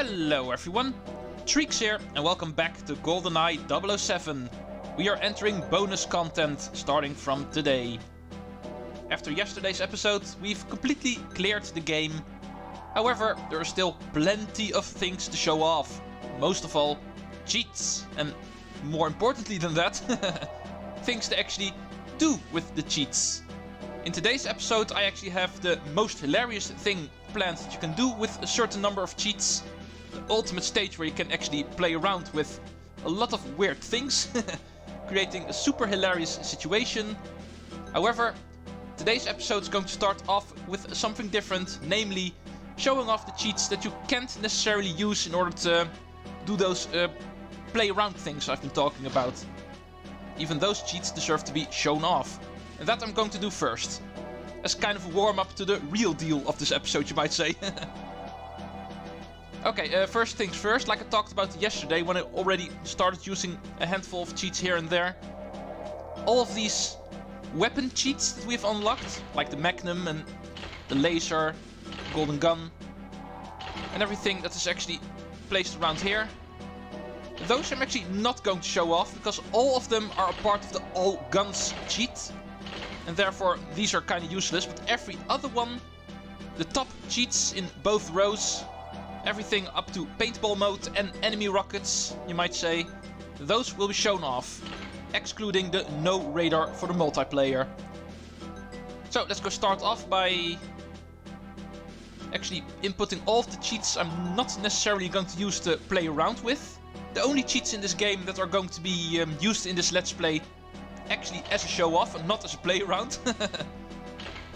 Hello everyone, Treecks here and welcome back to GoldenEye 007. We are entering bonus content starting from today. After yesterday's episode, we've completely cleared the game. However, there are still plenty of things to show off. Most of all, cheats. And more importantly than that, things to actually do with the cheats. In today's episode, I actually have the most hilarious thing planned that you can do with a certain number of cheats. The ultimate stage where you can actually play around with a lot of weird things, creating a super hilarious situation. However, today's episode is going to start off with something different, namely showing off the cheats that you can't necessarily use in order to do those play around things I've been talking about. Even those cheats deserve to be shown off. And that I'm going to do first, as kind of a warm-up to the real deal of this episode, you might say. Okay, first things first, like I talked about yesterday when I already started using a handful of cheats here and there. All of these weapon cheats that we've unlocked, like the Magnum and the laser, golden gun, and everything that is actually placed around here, those I'm actually not going to show off, because all of them are a part of the all guns cheat. And therefore these are kind of useless, but every other one, the top cheats in both rows, everything up to paintball mode and enemy rockets, you might say, those will be shown off, excluding the no radar for the multiplayer. So let's go start off by actually inputting all of the cheats I'm not necessarily going to use to play around with. The only cheats in this game that are going to be used in this Let's Play actually as a show off and not as a play around.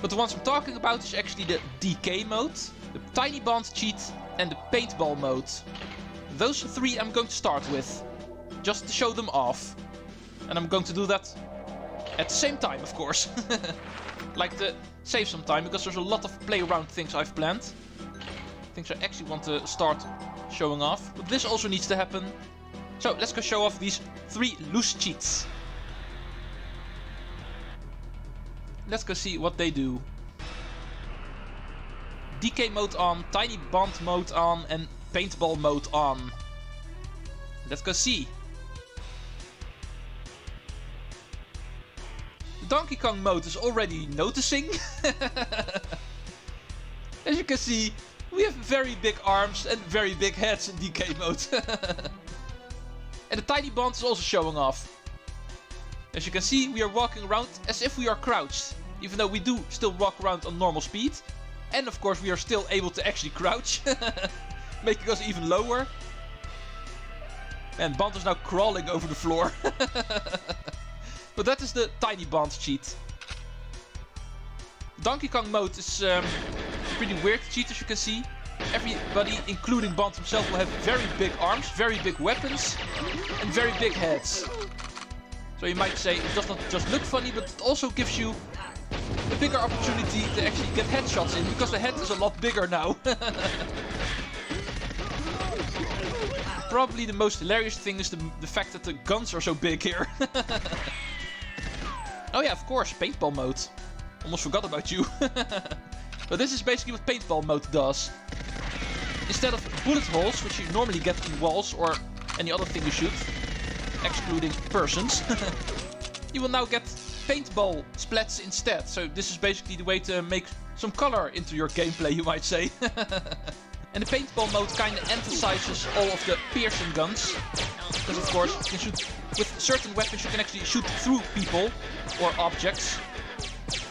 But the ones I'm talking about is actually the DK mode, the tiny bond cheat and the paintball mode. Those three I'm going to start with, just to show them off. And I'm going to do that at the same time, of course. Like to save some time, because there's a lot of play around things I've planned. Things I actually want to start showing off, but this also needs to happen. So let's go show off these three loose cheats. Let's go see what they do. DK mode on, tiny bond mode on and paintball mode on. Let's go see. The Donkey Kong mode is already noticing. As you can see, we have very big arms and very big heads in DK mode. And the tiny bond is also showing off. As you can see, we are walking around as if we are crouched, even though we do still walk around on normal speed. And of course we are still able to actually crouch, making us even lower. And Bond is now crawling over the floor. But that is the tiny Bond cheat. Donkey Kong mode is a pretty weird cheat, as you can see. Everybody, including Bond himself, will have very big arms, very big weapons, and very big heads. So you might say it does not just look funny, but it also gives you a bigger opportunity to actually get headshots in, because the head is a lot bigger now. Probably the most hilarious thing is the fact that the guns are so big here. Oh yeah, of course, paintball mode. Almost forgot about you. But this is basically what paintball mode does. Instead of bullet holes, which you normally get in walls or any other thing you shoot, excluding persons, you will now get paintball splats instead. So this is basically the way to make some color into your gameplay, you might say. And the paintball mode kind of emphasizes all of the piercing guns, because of course you can shoot with certain weapons, you can actually shoot through people or objects.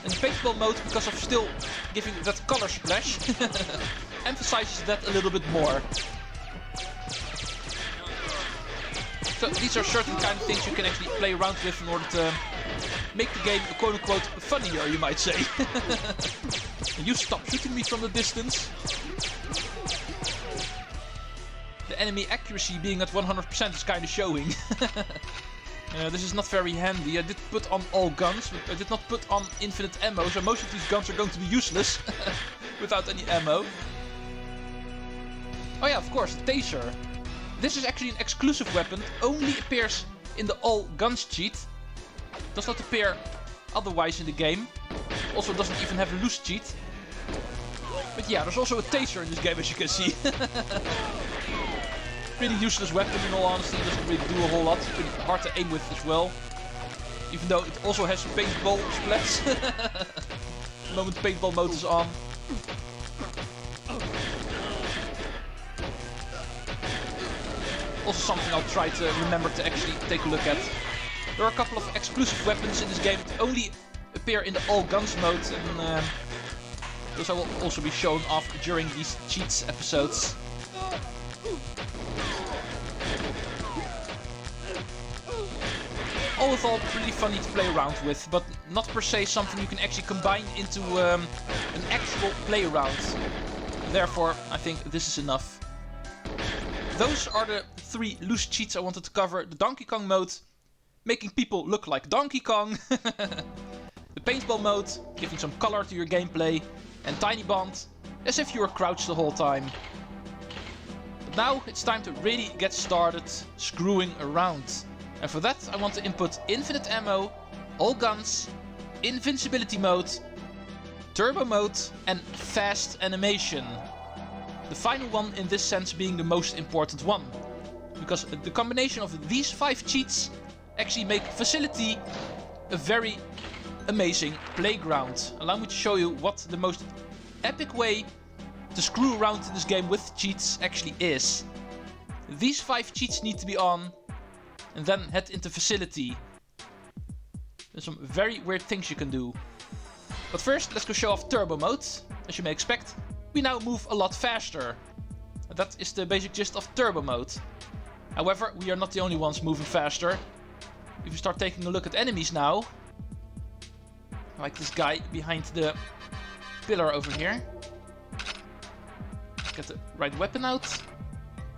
And the paintball mode, because of still giving that color splash, emphasizes that a little bit more. So these are certain kind of things you can actually play around with in order to make the game quote-unquote funnier, you might say. You stop shooting me from the distance. The enemy accuracy being at 100% is kind of showing. This is not very handy. I did put on all guns, but I did not put on infinite ammo, so most of these guns are going to be useless without any ammo. Oh yeah, of course, the taser. This is actually an exclusive weapon, only appears in the all guns cheat. Does not appear otherwise in the game. Also doesn't even have a loose cheat. But yeah, there's also a taser in this game, as you can see. pretty useless weapon in all honesty. It doesn't really do a whole lot. It's pretty hard to aim with as well. Even though it also has paintball splats. The moment paintball mode is on. Also something I'll try to remember to actually take a look at. There are a couple of exclusive weapons in this game that only appear in the all guns mode, and those I will also be shown off during these cheats episodes. All in all, pretty funny to play around with, but not per se something you can actually combine into an actual play around. Therefore, I think this is enough. Those are the 3 loose cheats I wanted to cover. The Donkey Kong mode, making people look like Donkey Kong. The paintball mode, giving some color to your gameplay. And Tiny Bond, as if you were crouched the whole time. But now it's time to really get started screwing around. And for that I want to input infinite ammo, all guns, invincibility mode, turbo mode and fast animation. The final one in this sense being the most important one. Because the combination of these 5 cheats actually make Facility a very amazing playground. Allow me to show you what the most epic way to screw around in this game with cheats actually is. These 5 cheats need to be on, and then head into Facility. There's some very weird things you can do. But first, let's go show off turbo mode. As you may expect, we now move a lot faster. And that is the basic gist of turbo mode. However, we are not the only ones moving faster. If you start taking a look at enemies now, like this guy behind the pillar over here. Get the right weapon out.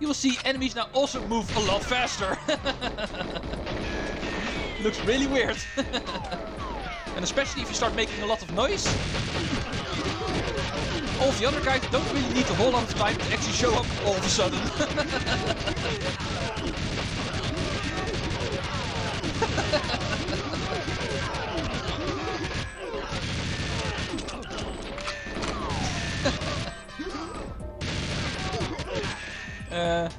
You will see enemies now also move a lot faster. Looks really weird. And especially if you start making a lot of noise. All of the other guys don't really need a whole lot of time to actually show up all of a sudden.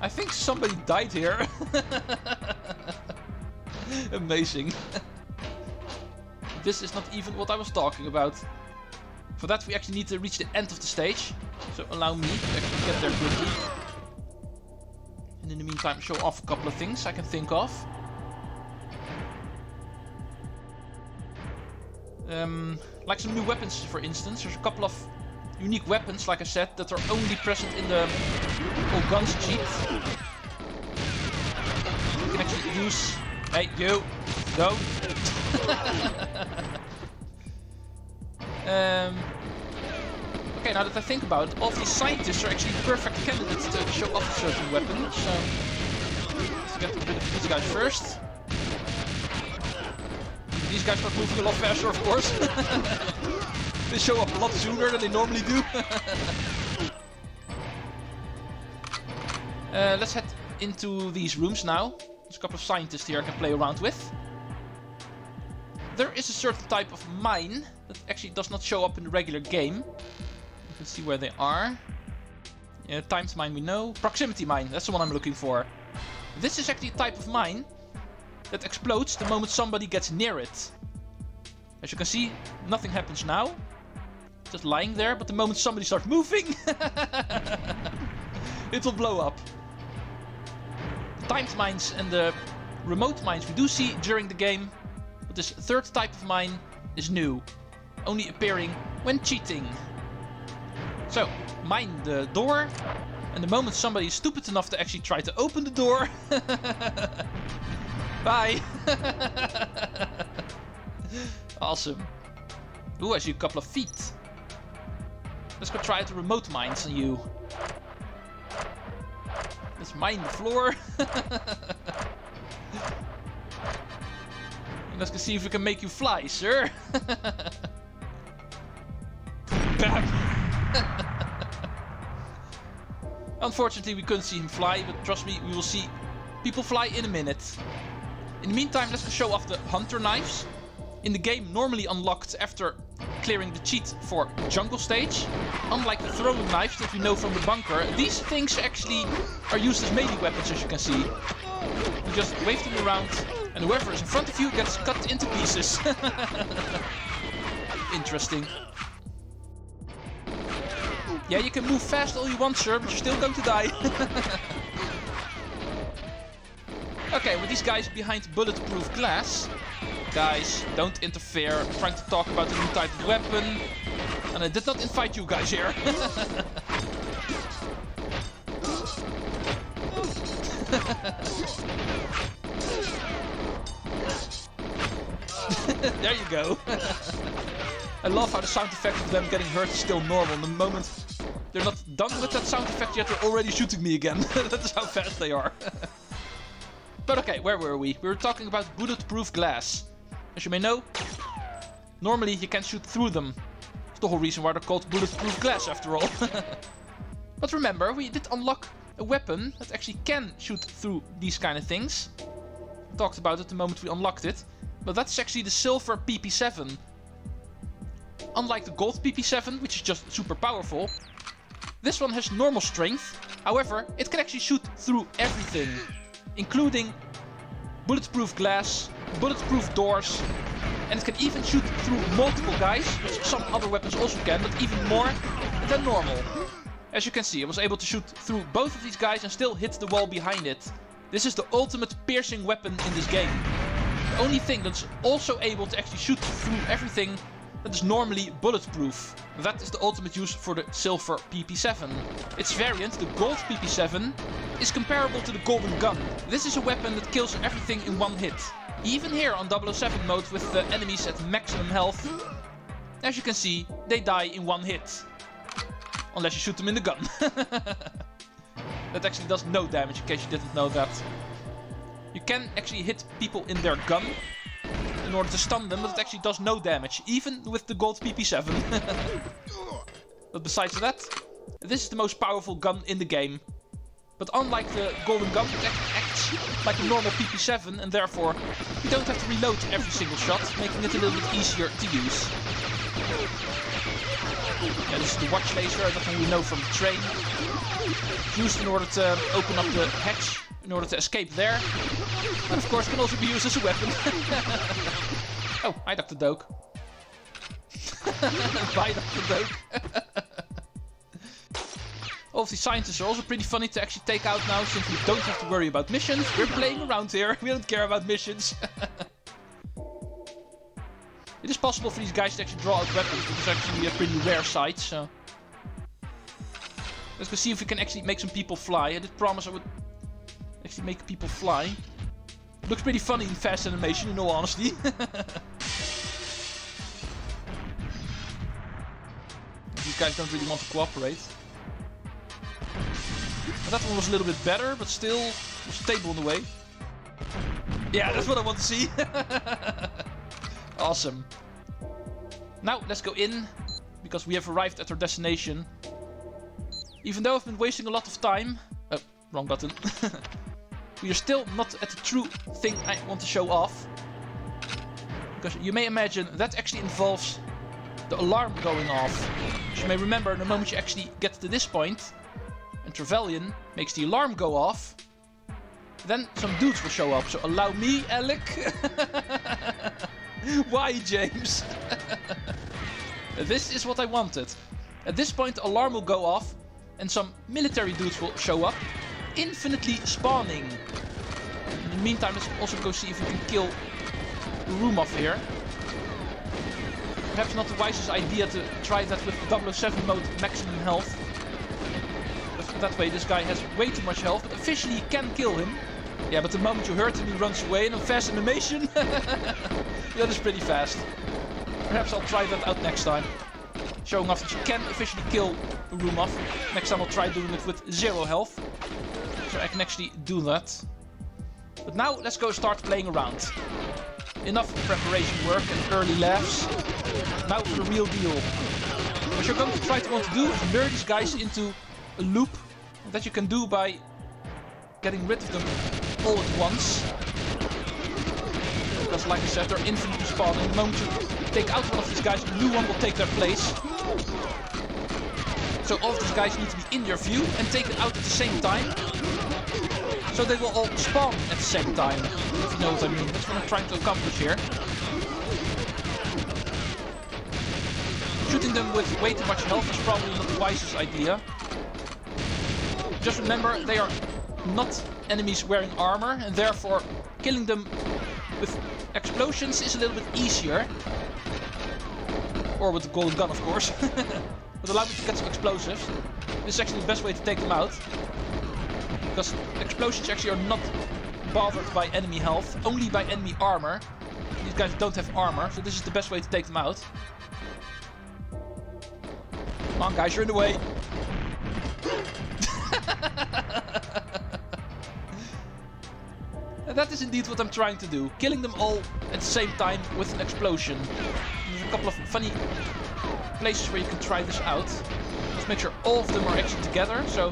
I think somebody died here. Amazing. This is not even what I was talking about. For that we actually need to reach the end of the stage. So allow me to actually get there quickly. And in the meantime show off a couple of things I can think of. Like some new weapons for instance. There's a couple of unique weapons, like I said, that are only present in the all guns cheat. You can actually use... Hey, you! Don't! Okay, now that I think about it, all of these scientists are actually perfect candidates to show off a certain weapon. So let's get rid of these guys first. These guys start moving a lot faster, of course. They show up a lot sooner than they normally do. Let's head into these rooms now. There's a couple of scientists here I can play around with. There is a certain type of mine that actually does not show up in the regular game. You can see where they are. Timed mine we know. Proximity mine, that's the one I'm looking for. This is actually a type of mine that explodes the moment somebody gets near it. As you can see, nothing happens now. Just lying there, but the moment somebody starts moving, it will blow up. The timed mines and the remote mines we do see during the game. But this third type of mine is new, only appearing when cheating. So, mine the door, and the moment somebody is stupid enough to actually try to open the door... Bye! Awesome. Ooh, I see a couple of feet. Let's go try the remote mines on you. Let's mine the floor. Let's go see if we can make you fly, sir. Bam! Unfortunately, we couldn't see him fly, but trust me, we will see people fly in a minute. In the meantime, let's go show off the hunter knives. In the game, normally unlocked after clearing the cheat for jungle stage. Unlike the throwing knives that we know from the bunker, these things actually are used as melee weapons, as you can see. You just wave them around and whoever is in front of you gets cut into pieces. Interesting. Yeah, you can move fast all you want, sir, but you're still going to die. Okay, with these guys behind bulletproof glass. Guys, don't interfere. I'm trying to talk about a new type of weapon. And I did not invite you guys here. There you go. I love how the sound effect of them getting hurt is still normal. The moment they're not done with that sound effect yet, they're already shooting me again. That's how fast they are. But okay, where were we? We were talking about bulletproof glass. As you may know, normally you can't shoot through them. That's the whole reason why they're called bulletproof glass after all. But remember, we did unlock a weapon that actually can shoot through these kind of things. We talked about it the moment we unlocked it. But that's actually the silver PP7. Unlike the gold PP7, which is just super powerful, this one has normal strength. However, it can actually shoot through everything, including bulletproof glass, bulletproof doors, and it can even shoot through multiple guys, which some other weapons also can, but even more than normal. As you can see, I was able to shoot through both of these guys and still hit the wall behind it. This is the ultimate piercing weapon in this game. The only thing that's also able to actually shoot through everything that is normally bulletproof. That is the ultimate use for the silver PP7. Its variant, the gold PP7, is comparable to the golden gun. This is a weapon that kills everything in one hit. Even here on 007 mode with the enemies at maximum health, as you can see, they die in one hit. Unless you shoot them in the gun. That actually does no damage, in case you didn't know that. You can actually hit people in their gun in order to stun them, but it actually does no damage, even with the gold PP7. But besides that, this is the most powerful gun in the game. But unlike the golden gun, it acts like a normal PP7, and therefore you don't have to reload every single shot, making it a little bit easier to use. Yeah, this is the watch laser that we know from the train. It's used in order to open up the hatch, in order to escape there. And of course can also be used as a weapon. Oh, hi Dr. Doak. Bye Dr. Doak. All of these scientists are also pretty funny to actually take out now, since we don't have to worry about missions. We're playing around here, we don't care about missions. It is possible for these guys to actually draw out weapons, but it's actually a pretty rare sight, so... Let's go see if we can actually make some people fly. I did promise I would actually make people fly. It looks pretty funny in fast animation, in all honesty. These guys don't really want to cooperate. But that one was a little bit better, but still was stable in the way. Yeah, that's what I want to see. Awesome. Now, let's go in, because we have arrived at our destination. Even though I've been wasting a lot of time... Oh, wrong button. We are still not at the true thing I want to show off. Because you may imagine that actually involves the alarm going off. As you may remember, the moment you actually get to this point, and Trevelyan makes the alarm go off, then some dudes will show up. So allow me, Alec. Why, James? This is what I wanted. At this point, the alarm will go off, and some military dudes will show up, infinitely spawning. In the meantime, let's also go see if we can kill the room off here. Perhaps not the wisest idea to try that with 007 mode maximum health. But that way, this guy has way too much health, but officially you can kill him. Yeah, but the moment you hurt him, he runs away, and on fast animation, that is pretty fast. Perhaps I'll try that out next time. Showing off that you can officially kill a room off. Next time I'll try doing it with 0 health. So I can actually do that. But now let's go start playing around. Enough preparation work and early laughs. Now for the real deal. What you're going to want to do is lure these guys into a loop. That you can do by getting rid of them all at once. Because like I said, they're infinitely spawning. The moment you take out one of these guys, a new one will take their place. So all of these guys need to be in your view and taken out at the same time. So they will all spawn at the same time, if you know what I mean. That's what I'm trying to accomplish here. Shooting them with way too much health is probably not the wisest idea. Just remember, they are not enemies wearing armor, and therefore killing them with explosions is a little bit easier. Or with the golden gun, of course. But allow me to get some explosives. This is actually the best way to take them out. Because explosions actually are not bothered by enemy health, only by enemy armor. These guys don't have armor, so this is the best way to take them out. Come on guys, you're in the way. And that is indeed what I'm trying to do. Killing them all at the same time with an explosion. There's a couple of funny places where you can try this out. Let's make sure all of them are actually together, so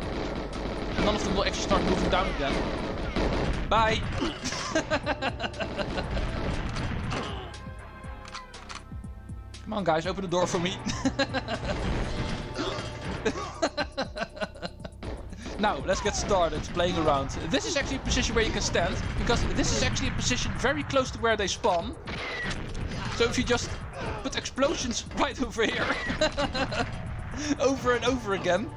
none of them will actually start moving down again. Bye! Come on guys, open the door for me. Now, let's get started playing around. This is actually a position where you can stand, because this is actually a position very close to where they spawn. So if you just put explosions right over here, over and over again,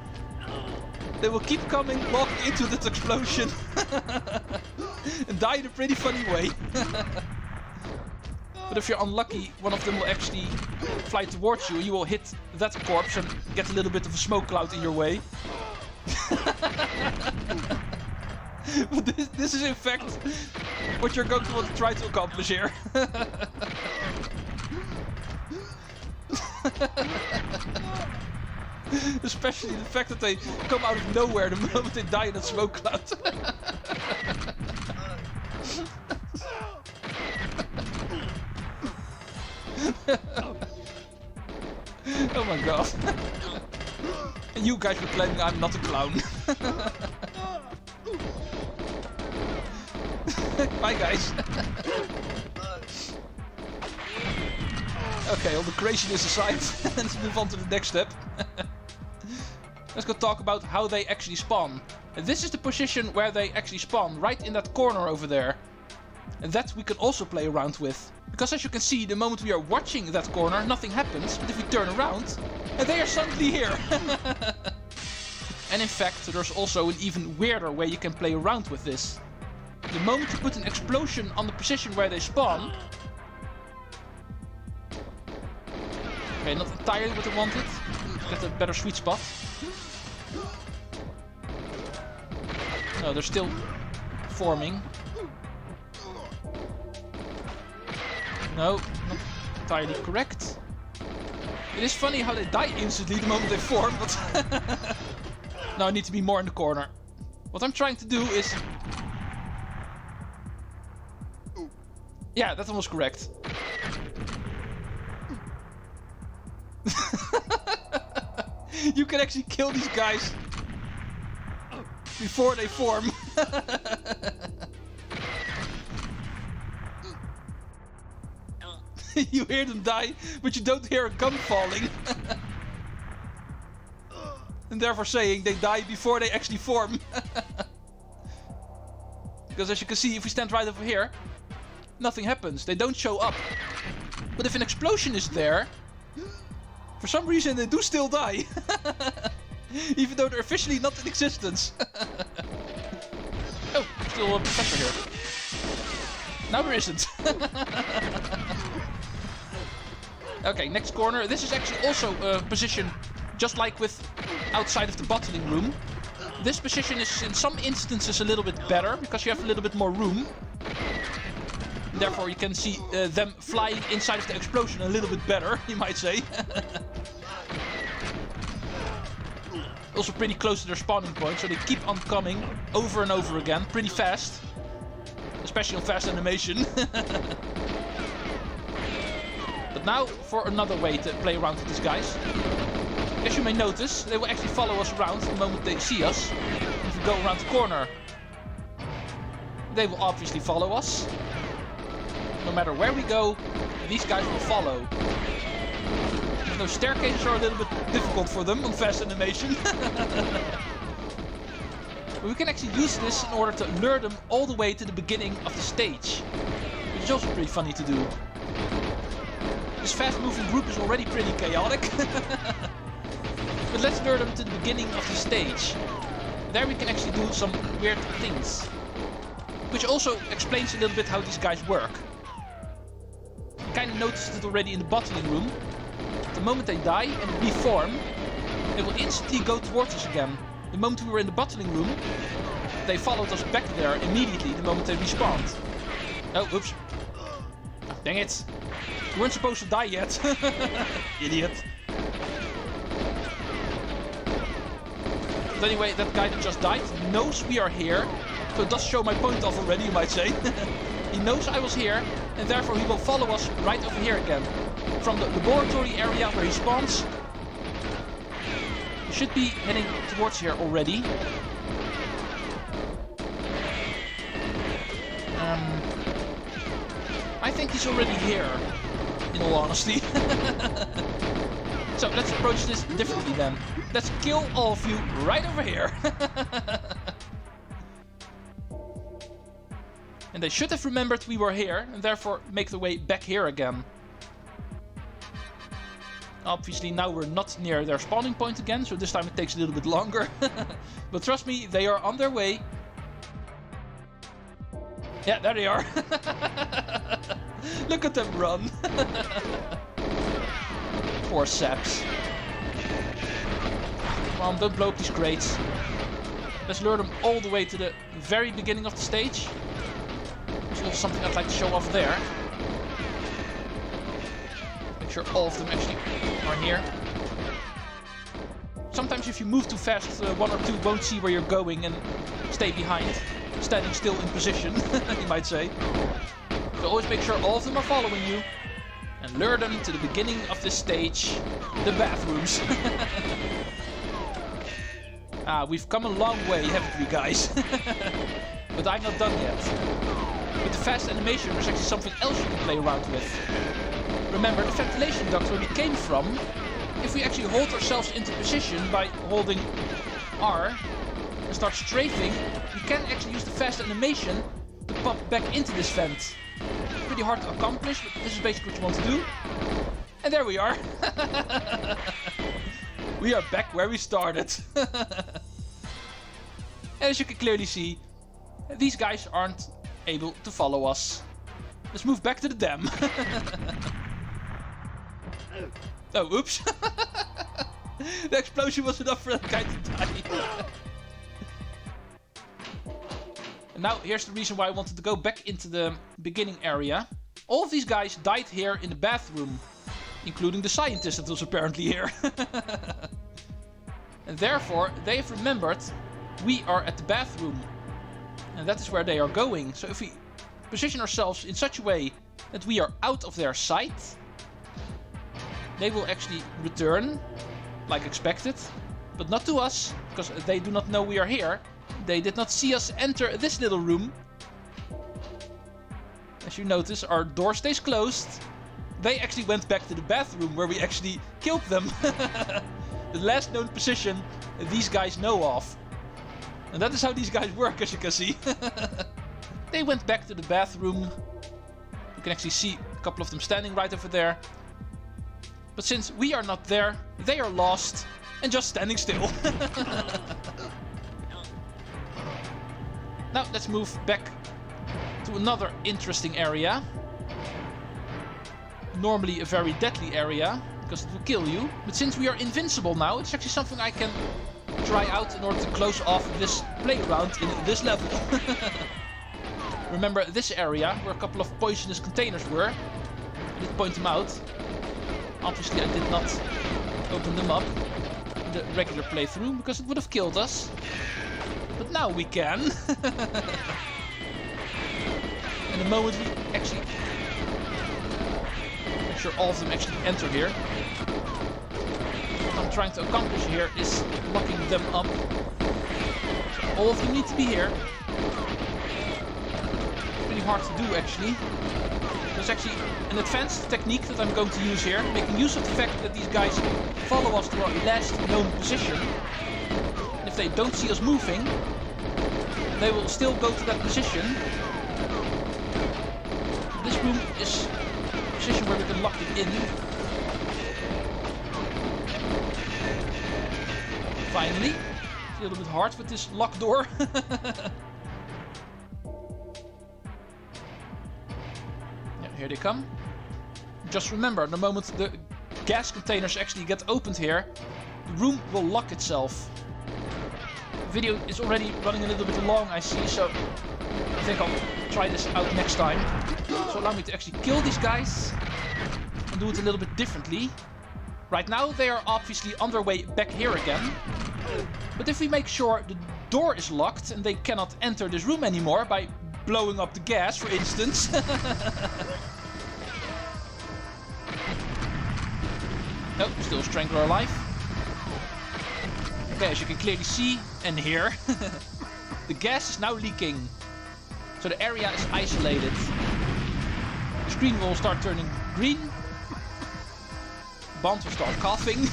they will keep coming, walking into that explosion, and die in a pretty funny way. But if you're unlucky, one of them will actually fly towards you, and you will hit that corpse and get a little bit of a smoke cloud in your way. But this is in fact what you're going to want to try to accomplish here. Especially the fact that they come out of nowhere the moment they die in that smoke cloud. Oh my god. And you guys were claiming I'm not a clown. Bye guys. Okay, all the craziness aside, let's move on to the next step. Let's go talk about how they actually spawn. And this is the position where they actually spawn, right in that corner over there. And that we can also play around with. Because as you can see, the moment we are watching that corner, nothing happens. But if we turn around, and they are suddenly here. And in fact, there's also an even weirder way you can play around with this. The moment you put an explosion on the position where they spawn... Okay, not entirely what I wanted. Get a better sweet spot. No, they're still forming. No, not entirely correct. It is funny how they die instantly the moment they form, but... No, I need to be more in the corner. What I'm trying to do is... Yeah, that one was correct. You can actually kill these guys before they form. You hear them die, but you don't hear a gun falling. And therefore saying they die before they actually form. Because as you can see, if we stand right over here, nothing happens. They don't show up. But if an explosion is there, for some reason they do still die. Even though they're officially not in existence. Oh, still a professor here. Now there isn't. Okay, next corner. This is actually also a position just like with outside of the bottling room. This position is in some instances a little bit better because you have a little bit more room. Therefore you can see them flying inside of the explosion a little bit better, you might say. Also pretty close to their spawning point, so they keep on coming over and over again, pretty fast. Especially on fast animation. But now for another way to play around with these guys. As you may notice, they will actually follow us around the moment they see us. If we go around the corner, they will obviously follow us. No matter where we go, these guys will follow. Even though staircases are a little bit difficult for them on fast animation. But we can actually use this in order to lure them all the way to the beginning of the stage. Which is also pretty funny to do. This fast moving group is already pretty chaotic. But let's lure them to the beginning of the stage. There we can actually do some weird things. Which also explains a little bit how these guys work. I kind of noticed it already in the bottling room. The moment they die and reform, they will instantly go towards us again. The moment we were in the bottling room, they followed us back there immediately the moment they respawned. Oh, oops. Dang it. You weren't supposed to die yet. Idiot. But anyway, that guy that just died knows we are here. So it does show my point off already, you might say. He knows I was here, and therefore he will follow us right over here again. From the laboratory area where he spawns. We should be heading towards here already. I think he's already here, in all honesty. So let's approach this differently then. Let's kill all of you right over here. And they should have remembered we were here, and therefore make the way back here again. Obviously now we're not near their spawning point again, so this time it takes a little bit longer. But trust me, they are on their way. Yeah, there they are. Look at them run. Poor saps. Come on, don't blow up these crates. Let's lure them all the way to the very beginning of the stage. There's also something I'd like to show off there. Make sure all of them actually are here. Sometimes if you move too fast, one or two won't see where you're going and stay behind. Standing still in position, you might say. So always make sure all of them are following you. And lure them to the beginning of this stage, the bathrooms. We've come a long way, haven't we, guys? But I'm not done yet. With the fast animation, there's actually something else you can play around with. Remember, the ventilation duct where we came from, if we actually hold ourselves into position by holding R and start strafing, we can actually use the fast animation to pop back into this vent. Pretty hard to accomplish, but this is basically what you want to do. And there we are. We are back where we started. And as you can clearly see, these guys aren't able to follow us. Let's move back to the dam. Oh, oops. The explosion was enough for that guy to die. And now here's the reason why I wanted to go back into the beginning area. All of these guys died here in the bathroom, including the scientist that was apparently here. And therefore they have remembered we are at the bathroom. And that is where they are going. So if we position ourselves in such a way that we are out of their sight, they will actually return like expected, but not to us, because they do not know we are here. They did not see us enter this little room. As you notice, our door stays closed. They actually went back to the bathroom where we actually killed them. The last known position these guys know of. And that is how these guys work, as you can see. They went back to the bathroom. You can actually see a couple of them standing right over there. But since we are not there, they are lost and just standing still. Now let's move back to another interesting area. Normally a very deadly area, because it will kill you. But since we are invincible now, it's actually something I can try out in order to close off this playground in this level. Remember this area where a couple of poisonous containers were? I did point them out. Obviously I did not open them up in the regular playthrough, because it would have killed us. But now we can. And the moment we actually make sure all of them actually enter here. What I'm trying to accomplish here is locking them up. So all of them need to be here. Pretty hard to do actually. There's actually an advanced technique that I'm going to use here, making use of the fact that these guys follow us to our last known position. And if they don't see us moving, they will still go to that position. This room is a position where we can lock them in. Finally. It's a little bit hard with this locked door. Here they come. Just remember, the moment the gas containers actually get opened here, the room will lock itself. The video is already running a little bit long, I see, so I think I'll try this out next time. So allow me to actually kill these guys and do it a little bit differently. Right now they are obviously on their way back here again. But if we make sure the door is locked and they cannot enter this room anymore by blowing up the gas, for instance. Oh, still a strangler alive. Okay, as you can clearly see and hear, the gas is now leaking. So the area is isolated. The screen will start turning green. Bond will start coughing.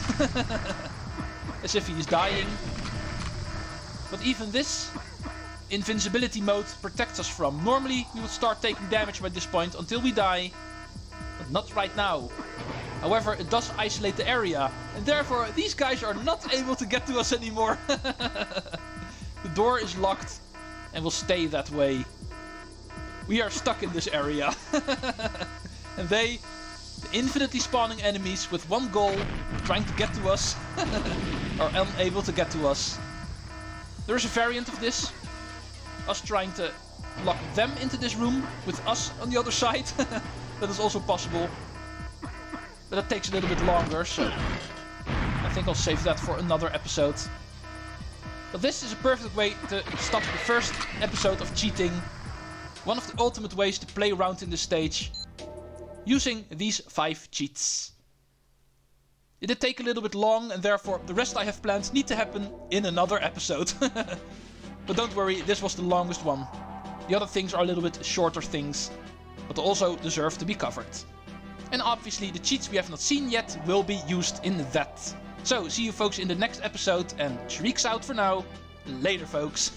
As if he is dying. But even this invincibility mode protects us from. Normally we would start taking damage by this point until we die, but not right now. However, it does isolate the area, and therefore these guys are not able to get to us anymore. The door is locked and will stay that way. We are stuck in this area. And they, the infinitely spawning enemies with one goal, trying to get to us, are unable to get to us. There is a variant of this. Us trying to lock them into this room with us on the other side. That is also possible. But that takes a little bit longer, so I think I'll save that for another episode. But this is a perfect way to stop the first episode of cheating. One of the ultimate ways to play around in this stage. Using these 5 cheats. It did take a little bit long, and therefore the rest I have planned need to happen in another episode. But don't worry, this was the longest one. The other things are a little bit shorter things, but also deserve to be covered. And obviously the cheats we have not seen yet will be used in that. So, see you folks in the next episode, and Treecks out for now. Later folks.